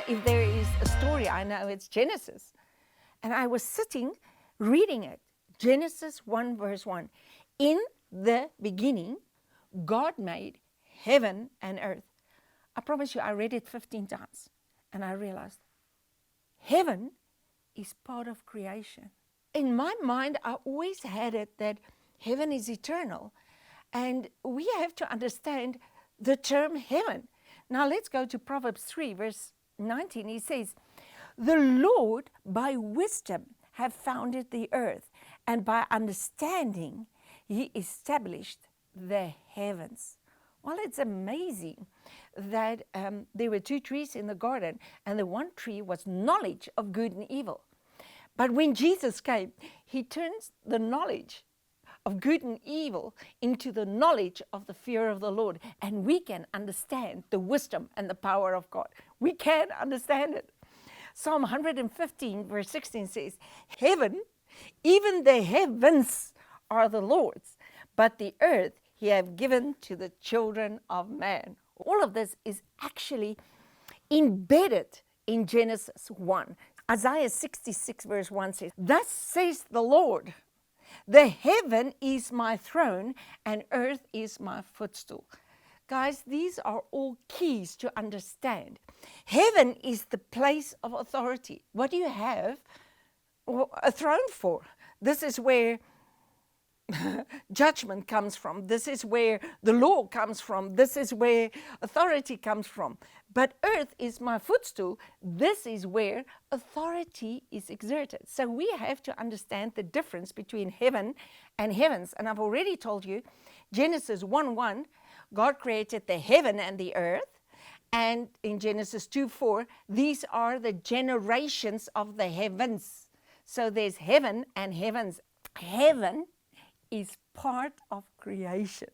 If there is a story, I know it's Genesis. And I was sitting reading it. Genesis 1 verse 1. In the beginning, God made heaven and earth. I promise you, I read it 15 times. And I realized, heaven is part of creation. In my mind, I always had it that heaven is eternal. And we have to understand the term heaven. Now let's go to Proverbs 3 verse 19. He says, the Lord by wisdom have founded the earth, and by understanding he established the heavens. Well, it's amazing that there were two trees in the garden, and the one tree was knowledge of good and evil. But when Jesus came, he turns the knowledge of good and evil into the knowledge of the fear of the Lord. And we can understand the wisdom and the power of God. We can understand it. Psalm 115 verse 16 says, heaven, even the heavens are the Lord's, but the earth he have given to the children of man. All of this is actually embedded in Genesis 1. Isaiah 66 verse 1 says, thus says the Lord, the heaven is my throne and earth is my footstool. Guys, these are all keys to understand. Heaven is the place of authority. What do you have a throne for? This is where judgment comes from. This is where the law comes from. This is where authority comes from. But earth is my footstool. This is where authority is exerted. So we have to understand the difference between heaven and heavens. And I've already told you, Genesis 1:1, God created the heaven and the earth. And in Genesis 2:4, these are the generations of the heavens. So there's heaven and heavens. Heaven is part of creation.